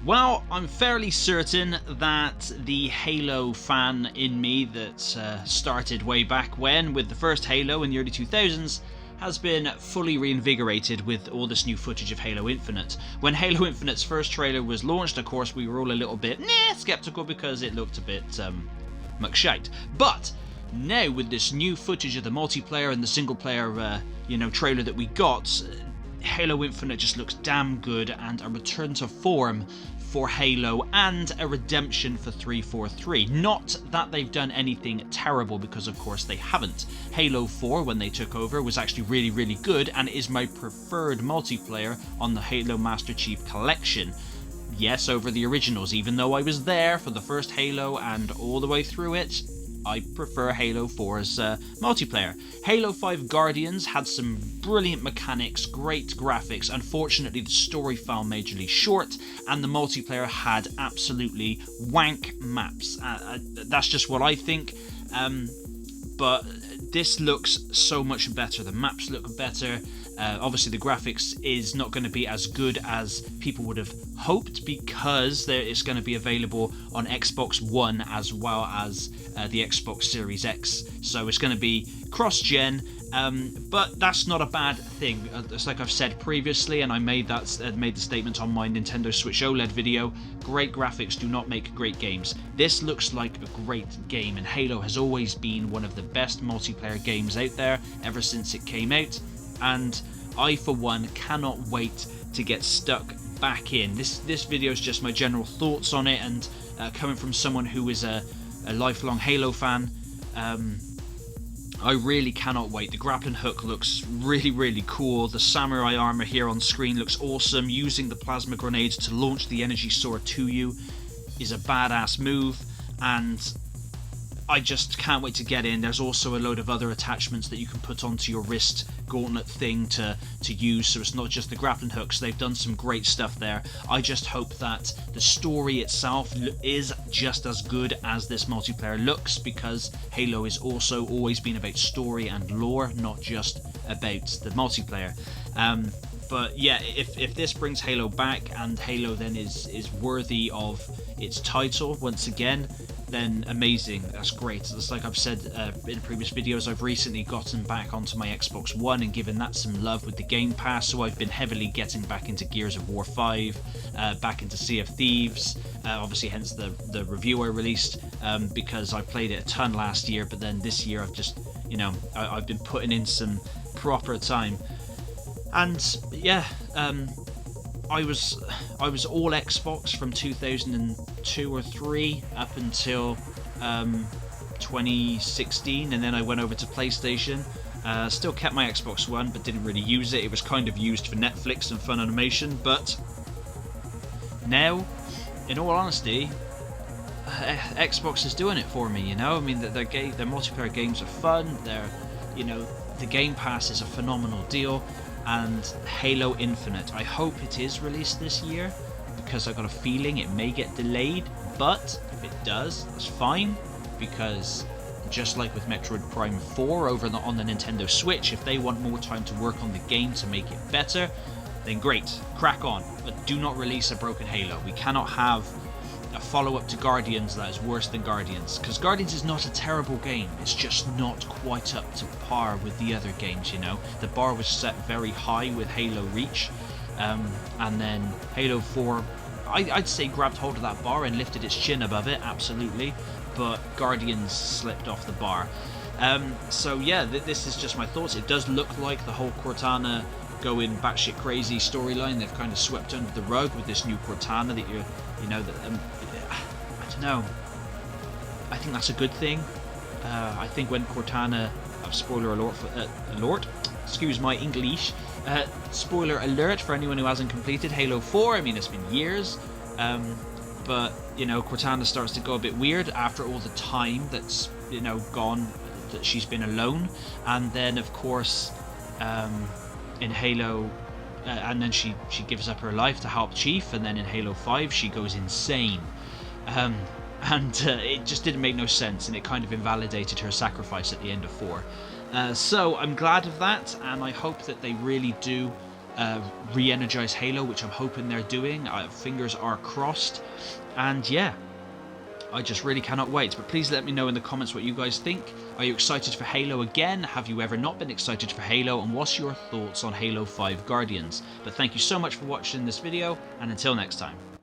Well, I'm fairly certain that the Halo fan in me that started way back when with the first Halo in the early 2000s has been fully reinvigorated with all this new footage of Halo Infinite. When Halo Infinite's first trailer was launched, of course, we were all a little bit skeptical because it looked a bit muckshite. But now with this new footage of the multiplayer and the single player trailer that we got, Halo Infinite just looks damn good, and a return to form for Halo and a redemption for 343. Not that they've done anything terrible, because of course they haven't. Halo 4, when they took over, was actually really, really good and is my preferred multiplayer on the Halo Master Chief Collection. Yes, over the originals, even though I was there for the first Halo and all the way through it, I prefer Halo 4's multiplayer. Halo 5 Guardians had some brilliant mechanics, great graphics. Unfortunately, the story fell majorly short, and the multiplayer had absolutely wank maps. That's just what I think. But this looks so much better. The maps look better. Obviously, the graphics is not going to be as good as people would have hoped, because it's going to be available on Xbox One as well as the Xbox Series X. So it's going to be cross-gen, but that's not a bad thing. It's like I've said previously, and I made the statement on my Nintendo Switch OLED video. Great graphics do not make great games. This looks like a great game, and Halo has always been one of the best multiplayer games out there ever since it came out. And I, for one, cannot wait to get stuck back in. This video is just my general thoughts on it, and coming from someone who is a lifelong Halo fan, I really cannot wait. The grappling hook looks really, really cool. The samurai armor here on screen looks awesome. Using the plasma grenades to launch the energy sword to you is a badass move, and I just can't wait to get in. There's also a load of other attachments that you can put onto your wrist gauntlet thing to use, so it's not just the grappling hooks. They've done some great stuff there. I just hope that the story itself is just as good as this multiplayer looks, because Halo has also always been about story and lore, not just about the multiplayer. But yeah, if this brings Halo back, and Halo then is worthy of its title once again, then amazing. That's great. It's like I've said in previous videos, I've recently gotten back onto my Xbox One and given that some love with the Game Pass, so I've been heavily getting back into Gears of War 5, back into Sea of Thieves, obviously hence the review I released, because I played it a ton last year, but then this year I've just, I've been putting in some proper time. And yeah, I was all Xbox from 2002 or 3 up until 2016, and then I went over to PlayStation. Still kept my Xbox One, but didn't really use it. It was kind of used for Netflix and fun animation. But now, in all honesty, Xbox is doing it for me. I mean, their multiplayer games are fun. The Game Pass is a phenomenal deal. And Halo Infinite, I hope it is released this year, because I've got a feeling it may get delayed, but if it does, that's fine, because just like with Metroid Prime 4 on the Nintendo Switch, if they want more time to work on the game to make it better, then great, crack on, but do not release a broken Halo. We cannot have a follow-up to Guardians that is worse than Guardians, because Guardians is not a terrible game, it's just not quite up to par with the other games. The bar was set very high with Halo Reach, and then Halo 4, I'd say, grabbed hold of that bar and lifted its chin above it, absolutely, but Guardians slipped off the bar. So yeah, this is just my thoughts. It does look like the whole Cortana going batshit crazy storyline they've kind of swept under the rug with this new Cortana that I don't know. I think that's a good thing. I think when Cortana, spoiler alert, excuse my English, spoiler alert for anyone who hasn't completed Halo 4, I mean, it's been years, but, Cortana starts to go a bit weird after all the time that's, gone, that she's been alone, and then, of course, in Halo, and then she gives up her life to help Chief, and then in Halo 5 she goes insane, and it just didn't make no sense, and it kind of invalidated her sacrifice at the end of 4. So I'm glad of that, and I hope that they really do re-energize Halo, which I'm hoping they're doing. Fingers are crossed. And yeah, I just really cannot wait. But please let me know in the comments what you guys think. Are you excited for Halo again? Have you ever not been excited for Halo? And what's your thoughts on Halo 5 Guardians? But thank you so much for watching this video, and until next time.